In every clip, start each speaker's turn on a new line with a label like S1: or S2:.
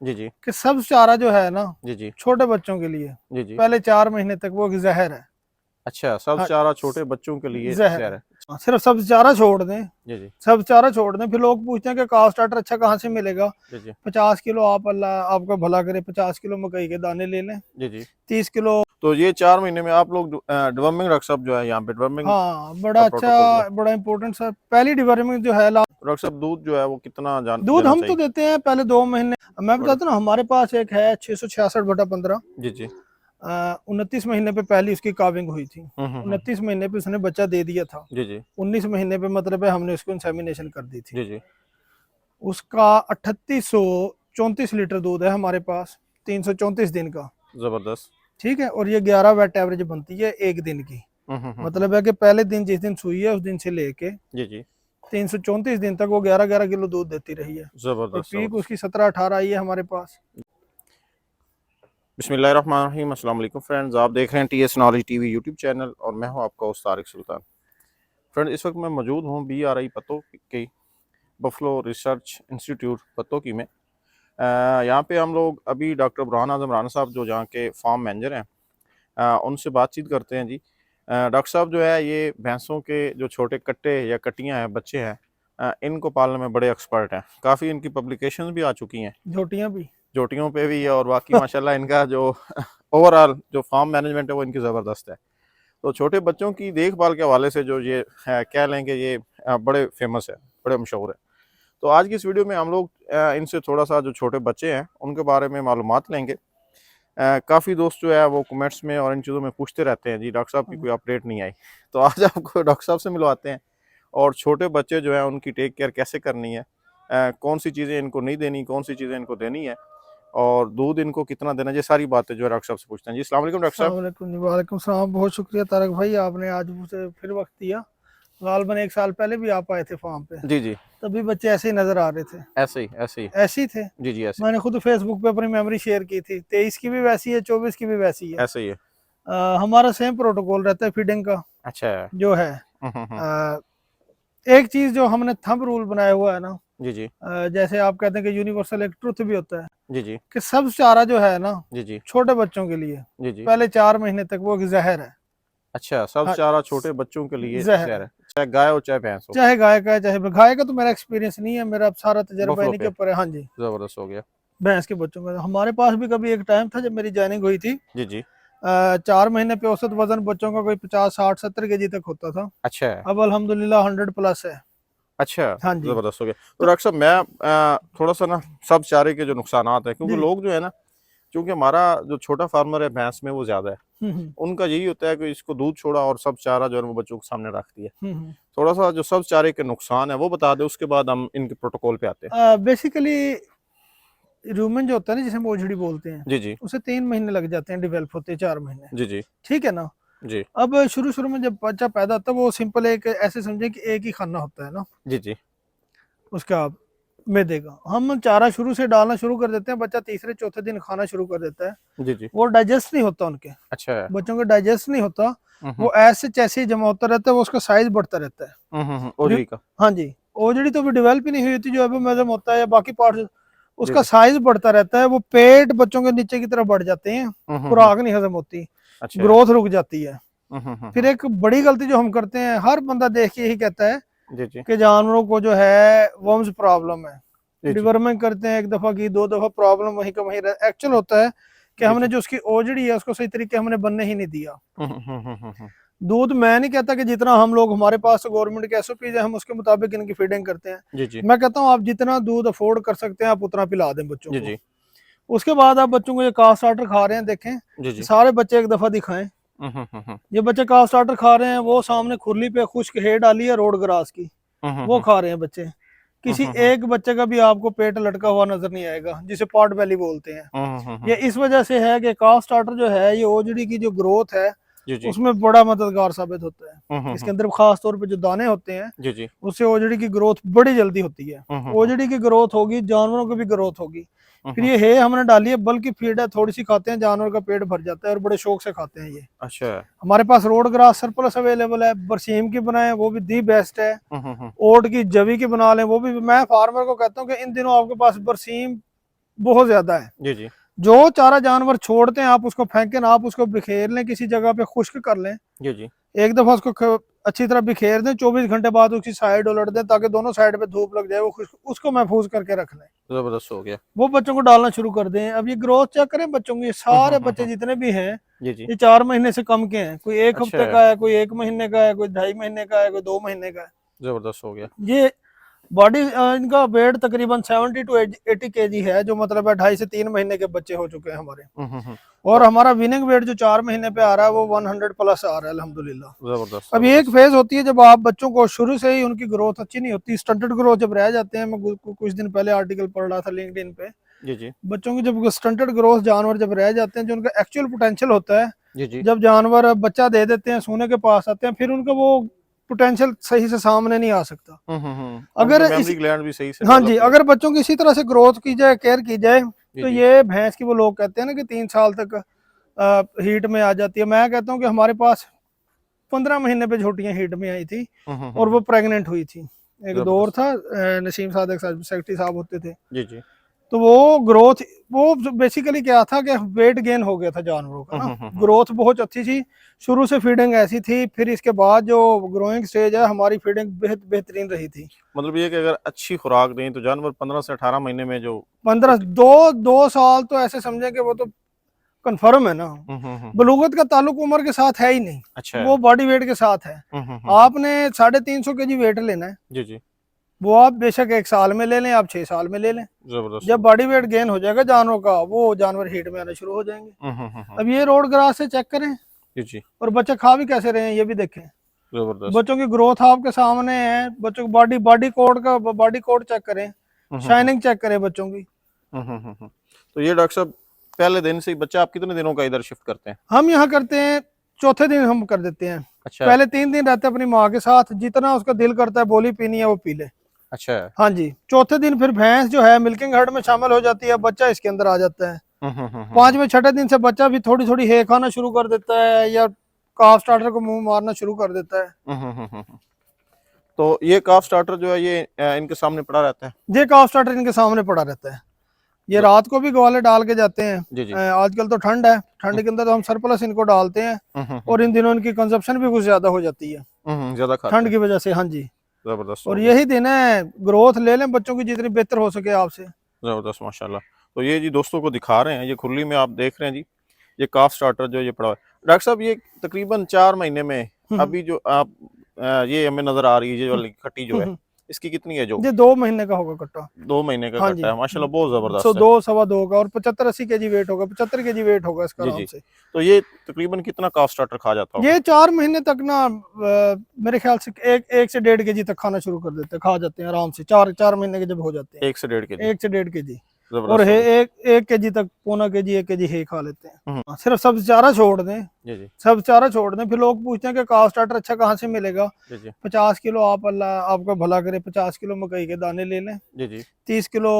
S1: जी जी
S2: कि सब्ज चारा जो है ना
S1: जी जी
S2: छोटे बच्चों के लिए
S1: जी जी।
S2: पहले 4 महीने तक वो जहर है।
S1: अच्छा, सब
S2: हाँ,
S1: चारा छोटे बच्चों के लिए
S2: जहर
S1: जहर
S2: है।
S1: है।
S2: हाँ, सिर्फ सब्ज चारा छोड़ दें,
S1: जी जी
S2: सब चारा छोड़ दें, फिर लोग पूछते हैं कि काफ स्टार्टर अच्छा कहाँ से मिलेगा।
S1: जी जी
S2: 50 किलो आप, अल्लाह आपका भला करे, 50 किलो मकई के दाने ले लें,
S1: जी जी।
S2: 30 किलो।
S1: तो ये 4 महीने में आप लोग डिवर्मिंग डॉक्टर साहब जो है यहाँ पे डिवर्मिंग
S2: हाँ,
S1: का
S2: बड़ा
S1: प्रोटोकॉल जो है,
S2: अच्छा, बड़ा इंपॉर्टेंट सा पहली डिवर्मिंग जो है।
S1: डॉक्टर साहब दूध जो है वो कितना
S2: दूध
S1: देना
S2: हम तो
S1: चाहिए?
S2: देते हैं पहले 2 महीने। मैं
S1: बड़े
S2: बताता हूँ ना, हमारे पास एक है 666/15,
S1: जी जी
S2: 29 महीने पे पहली उसकी काविंग हुई थी।
S1: हम्म।
S2: 29 महीने पे उसने बच्चा दे दिया था।
S1: जी जी
S2: 19 महीने पे मतलब है हमने उसको इंसेमिनेशन कर दी थी।
S1: जी जी
S2: उसका 3834 लीटर दूध है हमारे पास, 334 दिन का।
S1: जबरदस्त।
S2: ठीक है, और ये 11 वेट एवरेज बनती है एक दिन की। मतलब है कि पहले दिन जिस दिन सुई है उस दिन से लेके
S1: जी जी
S2: 334 दिन तक वो 11-11 किलो दूध देती रही है। और
S1: जबरदस्त
S2: पीक
S1: जबरदस्त।
S2: उसकी 17-18 आई है हमारे पास।
S1: बिस्मिल्लाहिर्रहमानिर्रहीम, अस्सलाम वालेकुम फ्रेंड्स, आप देख रहे हैं TS knowledge TV YouTube channel और मैं हूं आपका होस्ट तारिक सुल्तान। फ्रेंड, इस वक्त मैं मौजूद हूं BRI पतो की बफलो रिसर्च इंस्टीट्यूट पतो की में। यहाँ पे हम लोग अभी डॉक्टर बुरहान आज़म राना साहब जो यहाँ के फार्म मैनेजर हैं उनसे बातचीत करते हैं जी। डॉक्टर साहब जो है ये भैंसों के जो छोटे कट्टे या कट्टियाँ हैं, बच्चे हैं, इनको पालने में बड़े एक्सपर्ट हैं। काफ़ी इनकी पब्लिकेशंस भी आ चुकी हैं,
S2: झोटियाँ भी।
S1: जोटियों पे भी है, और बाकी माशाल्लाह इनका जो ओवरऑल जो फार्म मैनेजमेंट है वो इनकी ज़बरदस्त है। तो छोटे बच्चों की देखभाल के हवाले से जो ये कह लें कि ये बड़े फेमस है, बड़े मशहूर है। तो आज की इस वीडियो में हम लोग इनसे थोड़ा सा जो छोटे बच्चे हैं उनके बारे में मालूमात लेंगे। काफ़ी दोस्त जो है वो कमेंट्स में और इन चीज़ों में पूछते रहते हैं जी डॉक्टर साहब की कोई अपडेट नहीं आई। तो आज आपको डॉक्टर साहब से मिलवाते हैं और छोटे बच्चे जो है उनकी टेक केयर कैसे करनी है, कौन सी चीज़ें इनको नहीं देनी, कौन सी चीज़ें इनको देनी है, और दूध इनको कितना देना, ये सारी बातें जो है डॉक्टर साहब से पूछते हैं जी। अस्सलाम वालेकुम डॉक्टर साहब।
S2: वालेकुम सलाम। बहुत शुक्रिया तारक भाई, आपने आज मुझे फिर वक्त दिया। गालबन 1 साल पहले भी आप आए थे फार्म पे,
S1: जी जी
S2: तभी बच्चे ऐसे ही नजर आ रहे थे।
S1: ऐसे ही ऐसे ही।
S2: ऐसे ही थे।
S1: जी जी ऐसे
S2: मैंने खुद फेसबुक पे अपनी मेमोरी शेयर की थी, 23 की भी वैसी है, 24 की भी वैसी है।
S1: ऐसे ही है।
S2: हमारा सेम प्रोटोकॉल रहता है फीडिंग का
S1: अच्छा है।
S2: जो है।
S1: हम्म।
S2: अ, एक चीज जो हमने थंब रूल बनाया हुआ है ना,
S1: जी जी
S2: जैसे आप कहते हैं कि यूनिवर्सल एक ट्रुथ भी होता है,
S1: जी जी
S2: कि सब चारा जो है ना
S1: जी जी
S2: छोटे बच्चों के लिए
S1: जी जी।
S2: पहले 4 महीने तक वो जहर है।
S1: अच्छा, सब
S2: हाँ,
S1: चारा छोटे बच्चों के लिए
S2: जहर
S1: जहर
S2: है।
S1: है, चाहे गाय हो चाहे भैंस हो।
S2: चाहे गाय का है चाहे गाय का तो मेरा एक्सपीरियंस नहीं है, मेरा सारा तजर्बा
S1: बफलो
S2: इन्हीं के
S1: पे
S2: ऊपर है। हाँ जी।
S1: जबरदस्त हो गया।
S2: भैंस के बच्चों का हमारे पास भी कभी एक टाइम था जब मेरी जॉइनिंग हुई थी।
S1: जी जी
S2: 4 महीने पे औसत वजन बच्चों का कोई 50, 60, 70 kg तक होता था।
S1: अच्छा है।
S2: अब अल्हम्दुलिल्लाह 100+ है।
S1: अच्छा,
S2: हाँ जी।
S1: ज़बरदस्त हो गया। तो
S2: तो
S1: डॉक्टर साहब मैं थोड़ा सा ना सब चारे के जो नुकसानात हैं, क्योंकि
S2: जी।
S1: लोग जो है ना, चूँकि हमारा जो छोटा फार्मर है भैंस में वो ज़्यादा है,
S2: हम्म।
S1: उनका यही होता है कि इसको दूध छोड़ा और सब चारा जो है वो बच्चों के सामने रख दिया।
S2: हम्म।
S1: थोड़ा सा जो सब चारे के नुकसान है वो बता दें, उसके बाद हम इनके प्रोटोकॉल पे आते हैं।
S2: बेसिकली रूमेन जो होता है ना, जिसे हम ओझड़ी बोलते हैं,
S1: जी जी
S2: उसे 3 महीने लग जाते हैं डेवलप होते, 4 महीने।
S1: जी जी
S2: ठीक है ना।
S1: जी
S2: अब शुरू शुरू में जब बच्चा पैदा होता है वो सिंपल एक ऐसे समझे कि एक ही खाना होता है ना
S1: जी जी
S2: उसका, मैदे का। हम चारा शुरू से डालना शुरू कर देते हैं, बच्चा तीसरे चौथे दिन खाना शुरू कर देता है।
S1: जी जी।
S2: वो डाइजेस्ट नहीं होता उनके,
S1: अच्छा है।
S2: बच्चों का डाइजेस्ट नहीं होता।
S1: हम्म
S2: वो ऐसे जैसे ही जमा होता रहता है, वो उसका साइज बढ़ता रहता है।
S1: ओजरी का।
S2: हाँ जी। ओजड़ी तो भी डेवलप ही नहीं हुई होती जो एबोमेजम होता है या बाकी पार्ट,
S1: जी
S2: उसका
S1: जी
S2: साइज बढ़ता रहता है। वो पेट बच्चों के नीचे की तरफ बढ़ जाते हैं,
S1: हम्म।
S2: खुराक नहीं हजम होती,
S1: अच्छा है।
S2: ग्रोथ रुक जाती है। फिर
S1: हम्म।
S2: एक बड़ी गलती जो हम करते हैं, हर बंदा देख के यही कहता है
S1: जी जी
S2: कि जानवरों को जो है वर्म्स प्रॉब्लम है।
S1: जी जी
S2: डिवर्मिंग करते हैं, एक दफा की 2 दफा, प्रॉब्लम वहीं का वहीं। एक्चुअल होता है कि
S1: जी
S2: हमने
S1: जी।
S2: जो उसकी ओजड़ी है उसको सही तरीके हमने बनने ही नहीं दिया।
S1: हम्म।
S2: दूध मैं नहीं कहता कि जितना हम लोग, हमारे पास तो गवर्नमेंट के SOPs है, हम उसके मुताबिक इनकी फीडिंग करते हैं।
S1: जी जी
S2: मैं कहता हूँ आप जितना दूध अफोर्ड कर सकते हैं आप उतना पिला दें बच्चों
S1: जी
S2: को।
S1: जी
S2: उसके बाद आप बच्चों को ये काफ स्टार्टर खा रहे हैं, देखें
S1: जी
S2: कि
S1: जी।
S2: सारे बच्चे एक दफा दिखाएं।
S1: हम्म।
S2: ये बच्चे काफ स्टार्टर खा रहे हैं, वो सामने खुरली पे खुश्क है डाली है रोड ग्रास की, वो खा रहे हैं बच्चे। किसी एक बच्चे का भी आपको पेट लटका हुआ नजर नहीं आएगा, जिसे पॉट बेली बोलते हैं। ये इस वजह से है कि काफ स्टार्टर जो है ये ओजड़ी की जो ग्रोथ है
S1: जी जी
S2: उसमें बड़ा मददगार साबित होता है। इसके
S1: हम्म।
S2: अंदर खास तौर पे जो दाने होते हैं
S1: जी जी
S2: उससे ओजड़ी की ग्रोथ बड़ी जल्दी होती है।
S1: हम्म।
S2: ओजड़ी की ग्रोथ होगी, जानवरों की भी ग्रोथ होगी। फिर
S1: हम्म।
S2: ये है हमने डाली है, बल्कि फीड है, थोड़ी सी खाते हैं, जानवर का पेट भर जाता है और बड़े शौक से खाते हैं ये।
S1: अच्छा है।
S2: हमारे पास रोड ग्रास सरप्लस अवेलेबल है, बरसीम की बनाए वो भी दी बेस्ट है।
S1: हम्म।
S2: ओट की जवी की बना लें वो भी। मैं फार्मर को कहता हूँ कि इन दिनों आपके पास बरसीम बहुत ज्यादा है।
S1: जी जी
S2: जो चारा जानवर छोड़ते हैं आप उसको फेंकें ना, आप उसको बिखेर लें किसी जगह पे, खुश्क कर लें,
S1: जी जी
S2: एक दफा उसको अच्छी तरह बिखेर दें, 24 घंटे बाद उसकी साइड उलट दें ताकि दोनों साइड पे धूप लग जाए, वो उसको महफूज करके रख लें।
S1: जबरदस्त हो गया।
S2: वो बच्चों को डालना शुरू कर दें। अब ये ग्रोथ चेक करें बच्चों की, ये सारे बच्चे जितने भी हैं
S1: जी जी
S2: ये 4 महीने से कम के हैं। कोई 1
S1: अच्छा
S2: हफ्ते का है, कोई 1 महीने का है, कोई 2.5 महीने का है, कोई 2 महीने का है।
S1: जबरदस्त हो गया।
S2: ये बॉडी इनका वेट तकरीबन 70 to 80 kg है, जो मतलब है 2.5 से 3 महीने के बच्चे हो चुके हैं हमारे।
S1: हम्म।
S2: और हमारा विनिंग वेट जो 4 महीने पे आ रहा है वो 100 प्लस आ रहा है अल्हम्दुलिल्लाह।
S1: जबरदस्त
S2: अब ये एक फेज होती है जब आप बच्चों को शुरू से ही उनकी ग्रोथ अच्छी नहीं होती, स्टंटेड ग्रोथ जब रह जाते हैं। मैं कुछ दिन पहले आर्टिकल पढ़ रहा था लिंक्डइन पे,
S1: जी जी
S2: बच्चों की जब स्टंटेड ग्रोथ जानवर जब रह जाते हैं, जो उनका एक्चुअल पोटेंशियल होता है,
S1: जी जी
S2: जब जानवर बच्चा दे देते हैं, सोने के पास आते हैं, फिर उनका वो पोटेंशियल सही से सामने नहीं आ सकता। अगर
S1: उनकी
S2: इस
S1: मेमोरी ग्लैंड भी सही से
S2: हाँ
S1: डेवलप
S2: जी,
S1: नहीं
S2: अगर बच्चों की इसी तरह से ग्रोथ की जाए, केयर की जाए,
S1: जी
S2: तो
S1: जी
S2: ये भैंस की वो लोग कहते हैं ना कि 3 साल तक हीट में आ जाती है। मैं कहता हूँ कि हमारे पास 15 महीने पे झोटियां हीट में आई थी और वो प्रेग्नेंट हुई थी। एक दौर
S1: जबरदस्त
S2: था, नसीम सादक सेक्रेटरी साहब होते थे,
S1: जी जी
S2: तो वो ग्रोथ, वो बेसिकली क्या था कि वेट गेन हो गया था जानवरों का ना, ग्रोथ बहुत अच्छी थी, शुरू से फीडिंग ऐसी थी, फिर इसके बाद जो ग्रोइंग स्टेज है हमारी फीडिंग बेहतरीन रही थी।
S1: मतलब ये कि अगर अच्छी खुराक दें तो जानवर 15 से 18 महीने में जो
S2: 15 दो साल तो ऐसे समझे कि वो तो कंफर्म है ना। बलूगत का ताल्लुक उम्र के साथ है ही नहीं,
S1: अच्छा है।
S2: वो बॉडी वेट के साथ है। आपने 350 kg वेट लेना है,
S1: जी जी
S2: वो आप बेशक 1 साल में ले लें, आप 6 साल में ले लें,
S1: जबरदस्त
S2: जब बॉडी वेट गेन हो जाएगा जानवरों का, वो जानवर हीट में आने शुरू हो जाएंगे। अब ये रोड ग्रास से चेक करें
S1: जी जी
S2: और बच्चे खा भी कैसे रहे हैं ये भी देखें।
S1: जबरदस्त
S2: बच्चों की ग्रोथ आपके सामने है, बच्चों की बॉडी कोड चेक करें, शाइनिंग चेक करें बच्चों की।
S1: तो ये डॉक्टर साहब पहले दिन से ही बच्चा आप कितने दिनों का इधर शिफ्ट करते हैं?
S2: हम यहाँ करते हैं चौथे दिन हम कर देते हैं।
S1: अच्छा
S2: पहले 3 दिन रहते हैं अपनी माँ के साथ, जितना उसका दिल करता है बोली पीनी है वो पी ले।
S1: अच्छा है।
S2: हाँ जी, चौथे दिन फिर भैंस जो है मिल्किंग हर्ड में शामिल हो जाती है, बच्चा इसके अंदर आ जाता है। 5वें 6ठे दिन से बच्चा भी थोड़ी थोड़ी हे खाना शुरू कर देता है या काफ स्टार्टर को मुंह मारना शुरू कर देता है।
S1: तो ये काफ स्टार्टर जो है ये इनके सामने पड़ा रहता है?
S2: ये काफ स्टार्टर इनके सामने पड़ा रहता है। ये रात को भी ग्वाले डाल के जाते हैं।
S1: जी जी
S2: आजकल तो ठंड है, ठंड के अंदर तो हम सरप्लस इनको डालते हैं और इन दिनों इनकी कंजप्शन भी कुछ ज्यादा हो जाती है
S1: ज्यादा खाते
S2: ठंड
S1: हैं।
S2: की वजह से। हाँ जी,
S1: जबरदस्त
S2: और
S1: हो गया।
S2: यही दिन है, ग्रोथ ले लें बच्चों की जितनी बेहतर हो सके आपसे।
S1: जबरदस्त माशाल्लाह। तो ये जी दोस्तों को दिखा रहे हैं, ये खुरली में आप देख रहे हैं जी, ये काफ स्टार्टर जो ये पड़ा हुआ है। डॉक्टर साहब ये तकरीबन 4 महीने में अभी जो आप ये हमें नजर आ रही है, ये वाली खट्टी जो है, इसकी कितनी है? जो
S2: ये 2 महीने का होगा कट्टा।
S1: 2 महीने का
S2: हाँ
S1: कट्टा है माशाल्लाह, बहुत
S2: जी,
S1: जबरदस्त है।
S2: 2 सवा 2 का और 75-80 kg वेट होगा, 75 kg वेट होगा इसका
S1: जी
S2: आराम
S1: जी
S2: से।
S1: तो ये तकरीबन कितना काफ स्टार्टर खा जाता होगा?
S2: ये 4 महीने तक ना मेरे ख्याल से 1 से 1.5 kg तक खाना शुरू कर देते हैं, खा जाते हैं आराम से। 4 महीने के जब हो जाते हैं
S1: 1 से 1.5 केजी
S2: 1 से 1.5 kg, और
S1: जबरदस्त
S2: है
S1: हो गया।
S2: 1 kg तक, पौना kg 1 kg है खा लेते हैं। सिर्फ सब्ज चारा छोड़ दें,
S1: जी जी
S2: सब चारा छोड़ दें। फिर लोग पूछते हैं कि काफ स्टार्टर अच्छा कहाँ से मिलेगा।
S1: जी जी
S2: 50 किलो, आप अल्लाह आपका भला करे, 50 किलो मकई के दाने ले लें,
S1: जी जी
S2: 30 किलो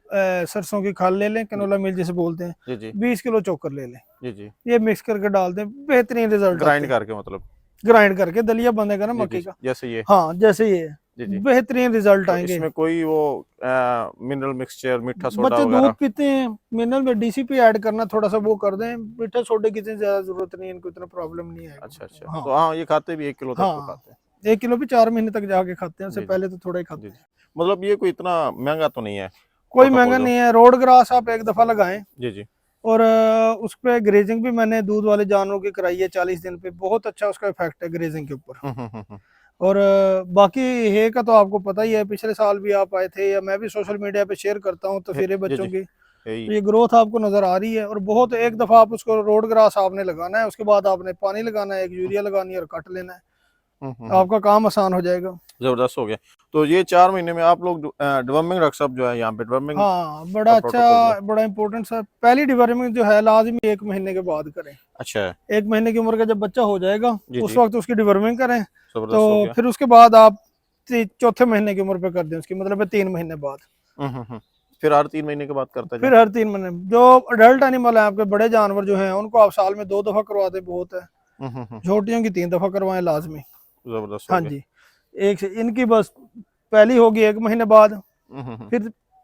S2: सरसों की खल ले लें, कैनोला मिल जिसे बोलते हैं,
S1: जी जी
S2: 20 किलो चोकर ले लें,
S1: जी जी
S2: ये मिक्स करके डाल दें, बेहतरीन रिजल्ट
S1: ग्राइंड करके मतलब
S2: ग्राइंड करके दलिया बनेगा ना
S1: जी
S2: मक्की
S1: जी
S2: का।
S1: जैसे ये
S2: हाँ जैसे ये
S1: जी जी
S2: बेहतरीन रिजल्ट
S1: तो
S2: आएंगे।
S1: इसमें कोई वो मिनरल मिक्सचर मीठा सोडा
S2: बच्चे दूध
S1: वगैरह?
S2: पीते हैं, मिनरल में डीसीपी ऐड करना थोड़ा सा वो कर दें, मीठा सोडे की इतनी ज्यादा जरूरत नहीं है, इनको इतना प्रॉब्लम नहीं है।
S1: अच्छा अच्छा
S2: हाँ
S1: तो हाँ ये खाते भी 1 किलो तक तो
S2: हाँ,
S1: खाते हैं।
S2: 1 किलो भी 4 महीने तक जाके खाते हैं, उससे
S1: जी जी
S2: पहले तो थोड़ा ही खाते
S1: जी
S2: हैं।
S1: जी मतलब ये कोई इतना महंगा तो नहीं है?
S2: कोई
S1: प्रोटोकॉल
S2: महंगा
S1: जो
S2: नहीं है। रोड ग्रास आप एक दफा लगाएं,
S1: जी जी
S2: और उस पर ग्रेजिंग भी मैंने दूध वाले जानवरों की कराई है 40 दिन पे, बहुत अच्छा उसका इफेक्ट है ग्रेजिंग के ऊपर। और बाकी हे का तो आपको पता ही है, पिछले साल भी आप आए थे, या मैं भी सोशल मीडिया पे शेयर करता हूँ तस्वीरें
S1: जी
S2: बच्चों
S1: जी
S2: की,
S1: यही
S2: तो ये ग्रोथ आपको नजर आ रही है। और बहुत, एक दफा आप उसको रोड ग्रास आपने लगाना है, उसके बाद आपने पानी लगाना है, एक यूरिया लगानी है और कट लेना है, आपका काम आसान हो जाएगा।
S1: जबरदस्त हो गया। तो ये 4 महीने में आप लोग डिवर्मिंग रख सब जो है यहाँ पे डिवर्मिंग
S2: हाँ,
S1: का
S2: बड़ा
S1: प्रोटोकॉल
S2: अच्छा, बड़ा इंपॉर्टेंट सर। पहली डिवर्मिंग जो है लाजमी 1 महीने के बाद करें।
S1: अच्छा है
S2: 1 महीने की उम्र का जब बच्चा हो जाएगा
S1: जी
S2: उस
S1: जी
S2: वक्त उसकी डिवर्मिंग करें,
S1: जबरदस्त हो
S2: तो
S1: गया।
S2: फिर उसके बाद आप चौथे महीने की उम्र पे कर दें उसकी, मतलब 3 महीने बाद।
S1: फिर हर 3 महीने के बाद करता
S2: फिर
S1: जाए।
S2: हर 3 महीने, जो अडल्ट एनिमल है आपके बड़े जानवर जो हैं, उनको आप साल में 2 दफा करवा दें बहुत है। छोटियों की 3 दफा करवाएं लाजमी।
S1: जबरदस्त हो
S2: हाँ
S1: गया।
S2: जी, एक से इनकी बस पहली होगी 1 महीने बाद, फिर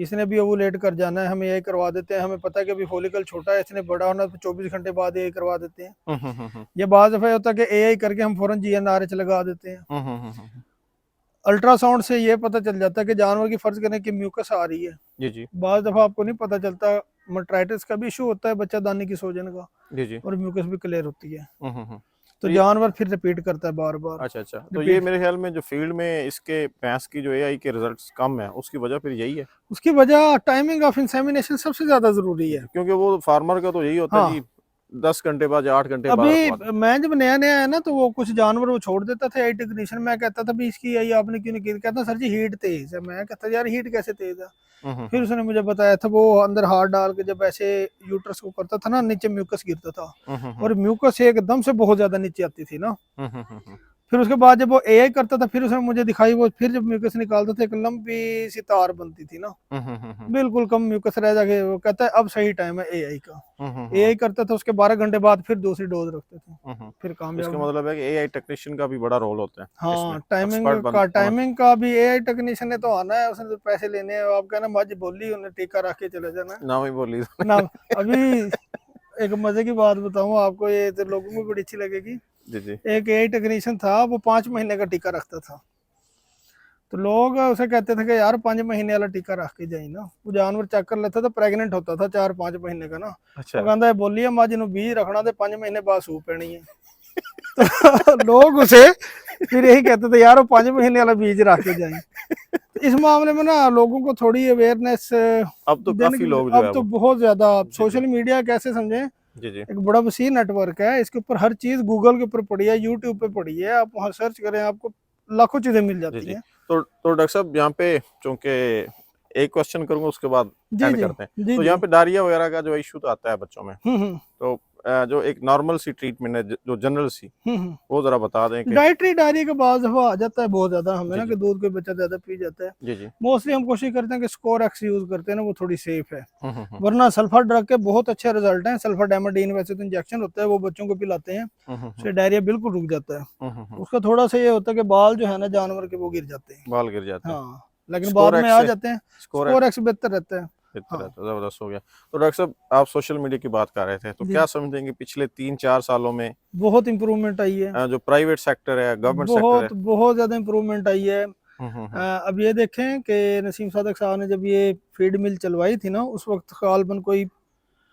S2: इसने भी ओवुलेट कर जाना है, हम यही करवा देते हैं। हमें पता है कि अभी फॉलिकल छोटा है, इसने बड़ा होना तो 24 घंटे बाद यही करवा देते हैं। ये बाद दफा होता है कि एआई करके हम फौरन GnRH लगा देते हैं। अल्ट्रासाउंड से ये पता चल जाता है कि जानवर की फर्ज करें कि म्यूकस आ रही है।
S1: जी जी
S2: बाद दफा आपको नहीं पता चलता, मर्ट्राइटिस का भी इशू होता है, बच्चादानी की सोजन का,
S1: जी जी।
S2: और म्यूकस भी क्लियर होती है। तो
S1: ये-
S2: जानवर फिर रिपीट करता है बार बार।
S1: अच्छा अच्छा, तो ये मेरे ख्याल में जो फील्ड में इसके भैंस की जो एआई के रिजल्ट्स कम है, उसकी वजह फिर यही है।
S2: उसकी वजह टाइमिंग ऑफ इंसेमिनेशन सबसे ज्यादा जरूरी है।
S1: क्योंकि वो फार्मर का तो यही होता है
S2: हाँ।
S1: जी, 10 घंटे बाद या 8 घंटे बाद
S2: अभी
S1: रखवा दो।
S2: मैं जब नया नया है ना, तो वो कुछ जानवर वो छोड़ देता था एआई टेक्नीशियन। मैं कहता था भी इसकी एआई आपने क्यों नहीं की? कहता सर जी हीट तेज है। मैं कहता यार हीट कैसे तेज है? फिर उसने मुझे बताया था, वो अंदर हाथ डाल के जब ऐसे यूट्रस को करता था ना, नीचे म्यूकस गिरता था, और म्यूकस एकदम से बहुत ज्यादा नीचे आती थी ना। फिर उसके बाद जब वो एआई करता था, फिर उसने मुझे दिखाई, वो फिर जब म्यूकस निकालता था एक लंबी सी तार बनती थी ना, बिल्कुल कम म्यूकस रह जाके। वो कहता है अब सही टाइम है एआई का। एआई करता था, उसके 12 घंटे बाद फिर दूसरी डोज रखते थे, फिर कामयाब।
S1: इसका मतलब है कि एआई टेक्नीशियन का भी बड़ा रोल होता है
S2: हाँ,
S1: इसमें।
S2: टाइमिंग का भी एआई टेक्नीशियन ने तो आना है, उसने तो पैसे लेने हैं। आप कहना मज बोली उन्हें टीका रख के चले जाना है।
S1: नाम ही बोली
S2: ना अभी एक मजे की बात बताऊं आपको, ये तो लोगों को बड़ी अच्छी लगेगी।
S1: जी जी
S2: एक एआई टेक्नीशियन था, वो 5 महीने का टीका रखता था। तो लोग उसे कहते थे कि यार 5 महीने वाला टीका रख के जाई ना। वो जानवर चेक कर लेता था, प्रेग्नेंट होता था 4-5 महीने का ना।
S1: अच्छा।
S2: वो कहता है बोलिए मज नू बीज रखना तो 5 महीने बाद सूप पैनी है। तो लोग उसे फिर यही कहते थे यार वो 5 महीने वाला बीज रख के जाए। तो इस मामले में ना लोगों को थोड़ी अवेयरनेस
S1: अब तो काफी लोग जो
S2: अब
S1: है
S2: तो
S1: वो
S2: बहुत ज्यादा
S1: जी
S2: सोशल मीडिया कैसे समझे,
S1: जी जी
S2: एक बड़ा वसी नेटवर्क है। इसके ऊपर हर चीज गूगल के ऊपर पड़ी है, यूट्यूब पे पड़ी है, आप वहाँ सर्च करें आपको लाखों चीजें मिल
S1: जी
S2: जाती
S1: जी।
S2: हैं।
S1: तो डॉक्टर साहब यहाँ पे, चूंकि एक क्वेश्चन करूंगा उसके बाद
S2: जी
S1: एंड
S2: जी
S1: करते हैं,
S2: जी
S1: तो
S2: जी।
S1: यहाँ पे डायरिया वगैरह का जो इशू तो आता है बच्चों में,
S2: हम्म।
S1: तो जो एक नॉर्मल सी ट्रीटमेंट है, जो जनरल सी,
S2: हम्म।
S1: वो जरा बता दें कि।
S2: डाइटरी डायरी के बाद दफा आ जाता है बहुत ज्यादा हमें
S1: जी
S2: ना,
S1: जी
S2: कि दूध कोई बच्चा ज्यादा पी जाता है।
S1: जी जी
S2: मोस्टली हम कोशिश करते हैं कि स्कोर एक्स यूज करते हैं ना, वो थोड़ी सेफ है।
S1: हम्म
S2: वरना सल्फर ड्रग के बहुत अच्छे रिजल्ट हैं। सल्फर डाइमाडीन वैसे तो इंजेक्शन होता है, वो बच्चों को पिलाते हैं, उससे डायरिया बिल्कुल रुक जाता है। उसका थोड़ा सा ये होता है कि बाल जो है ना जानवर के वो गिर जाते हैं।
S1: बाल गिर जाते हैं।
S2: हाँ, लेकिन
S1: स्कोर
S2: बाद में
S1: एक्स
S2: आ
S1: से
S2: जाते हैं।
S1: स्कोर
S2: स्कोर एक्स बेहतर रहता है।
S1: बेहतर है,
S2: हाँ
S1: तो जबरदस्त हो गया। तो डॉक्टर साहब आप सोशल मीडिया की बात कर रहे थे, तो
S2: जी,
S1: क्या समझेंगे पिछले 3-4 सालों में
S2: बहुत इम्प्रूवमेंट आई है।
S1: जो प्राइवेट सेक्टर है, गवर्नमेंट सेक्टर है।
S2: बहुत बहुत ज्यादा इम्प्रूवमेंट आई है।
S1: हम्म।
S2: अब ये देखें कि नसीम सादक साहब ने जब ये फीड मिल चलवाई थी ना, उस वक्त गालबन कोई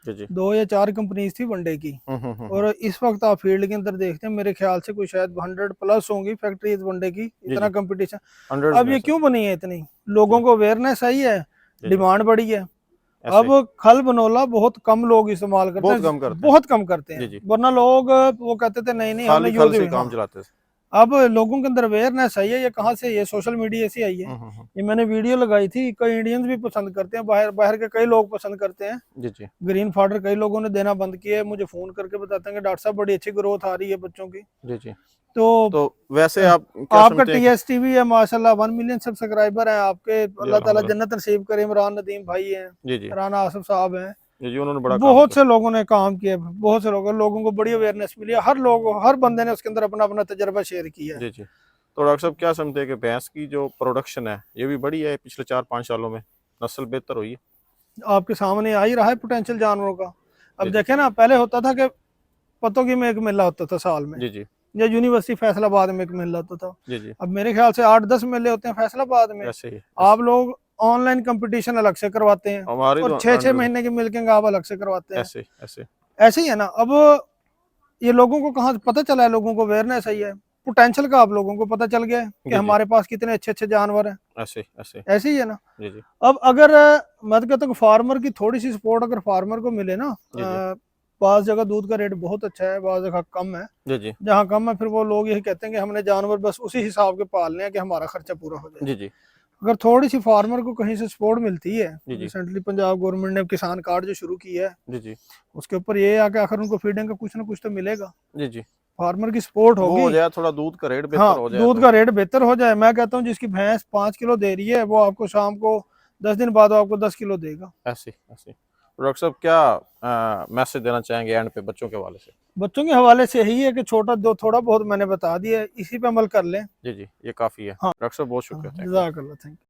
S1: जी जी
S2: 2 या 4 कंपनीज थी वनडे की। और इस वक्त आप फील्ड के अंदर देखते हैं, मेरे ख्याल से कोई शायद 100 प्लस होंगी फैक्ट्रीज वनडे की,
S1: जी
S2: इतना
S1: जी
S2: कंपटीशन।
S1: हंड्रेड्स
S2: अब
S1: में
S2: ये
S1: से।
S2: क्यों बनी है इतनी? लोगों
S1: जी
S2: को अवेयरनेस आई है,
S1: जी जी
S2: डिमांड बढ़ी है।
S1: ऐसे
S2: अब खल बनोला बहुत कम लोग इस्तेमाल करते
S1: बहुत
S2: हैं,
S1: कम करते हैं।
S2: बहुत कम करते
S1: जी
S2: हैं।
S1: जी
S2: वरना लोग वो कहते थे नहीं नहीं हमने
S1: खाली खल
S2: यूज।
S1: से ही
S2: हाँ,
S1: काम चलाते थे।
S2: अब लोगों के अंदर अवेयरनेस आई है। ये कहाँ से? ये सोशल मीडिया से आई है।
S1: हम्म।
S2: ये मैंने वीडियो लगाई थी, कई इंडियंस भी पसंद करते हैं, बाहर बाहर के कई लोग पसंद करते हैं।
S1: जी जी
S2: ग्रीन फाडर कई लोगों ने देना बंद किया है, मुझे फोन करके बताते हैं कि डॉक्टर साहब बड़ी अच्छी ग्रोथ आ रही है बच्चों की।
S1: जी जी।
S2: तो
S1: तो वैसे आप क्या
S2: आपका
S1: समझते हैं कि।
S2: TST भी है माशाल्लाह, 1 मिलियन सब्सक्राइबर हैं आपके।
S1: जी
S2: अल्लाह ताला
S1: अल्हम्दुलिल्लाह।
S2: जन्नत नसीब करे। इमरान नदीम भाई हैं,
S1: जी जी
S2: राना आसिफ साहब हैं,
S1: जी जी, उन्होंने बड़ा काम
S2: बहुत
S1: किया।
S2: से लोगों ने काम किया। बहुत से लोगों को बड़ी अवेयरनेस मिली है। हर बंदे ने उसके अंदर अपना अपना तजर्बा शेयर किया है।
S1: जी जी। तो डॉक्टर साहब क्या समझते हैं कि भैंस की जो प्रोडक्शन है ये भी बढ़ी है पिछले 4-5 सालों में, नस्ल बेहतर हुई है?
S2: आपके सामने आ ही रहा है पोटेंशियल जानवरों का।
S1: जी
S2: अब
S1: जी
S2: देखे ना, पहले होता था कि पतोगी में एक मेला होता था साल में,
S1: जी जी
S2: या यूनिवर्सिटी फैसलाबाद में एक मेला होता था।
S1: जी जी।
S2: अब मेरे ख्याल से 8-10 मेले होते हैं फैसलाबाद में।
S1: ऐसे ही
S2: आप लोग ऑनलाइन कंपटीशन अलग से करवाते हैं,
S1: हमारी
S2: और
S1: तो
S2: 6-6
S1: अंडर
S2: महीने की मिल्किंग आप अलग से करवाते हैं।
S1: ऐसे ऐसे।
S2: ऐसे ही है ना। अब ये लोगों को कहाँ पता चला है? लोगों को अवेयरनेस आई है, पोटेंशियल का आप लोगों को पता चल गया है कि
S1: जी जी
S2: हमारे पास कितने अच्छे अच्छे जानवर हैं।
S1: ऐसे ऐसे।
S2: ऐसे ही है ना।
S1: जी जी
S2: अब अगर मैं तो कहता हूँ फार्मर की थोड़ी सी सपोर्ट अगर फार्मर को मिले ना,
S1: जी जी
S2: बाज़ जगह दूध का रेट बहुत अच्छा है, बाज़ जगह कम है।
S1: जी जी
S2: जहाँ कम है फिर वो लोग यही कहते हैं कि हमने जानवर बस उसी हिसाब के पालने हैं कि हमारा खर्चा पूरा हो जाए।
S1: जी जी
S2: अगर थोड़ी सी फार्मर को कहीं से सपोर्ट मिलती है,
S1: जी जी
S2: रिसेंटली पंजाब गवर्नमेंट ने किसान कार्ड जो शुरू किया है,
S1: जी जी
S2: उसके ऊपर ये आके आखिर उनको फीडिंग का कुछ ना कुछ तो मिलेगा।
S1: जी जी।
S2: फार्मर की सपोर्ट
S1: वो हो
S2: होगी।
S1: जाए थोड़ा, दूध का रेट
S2: हाँ,
S1: बेहतर हो जाए
S2: दूध
S1: तो।
S2: का रेट बेहतर हो जाए। मैं कहता हूँ जिसकी भैंस 5 किलो दे रही है, वो आपको शाम को 10 दिन बाद आपको 10 किलो देगा।
S1: ऐसे ऐसे। तो डॉक्टर साहब क्या मैसेज देना चाहेंगे एंड पे बच्चों के हवाले से?
S2: बच्चों के हवाले से यही है कि छोटा दो थोड़ा बहुत मैंने बता दिया है, इसी पे अमल कर लें।
S1: जी जी, ये काफ़ी है।
S2: हाँ
S1: डॉक्टर साहब बहुत
S2: हाँ,
S1: शुक्रिया, थैंक यू।
S2: जज़ाकल्लाह, थैंक यू।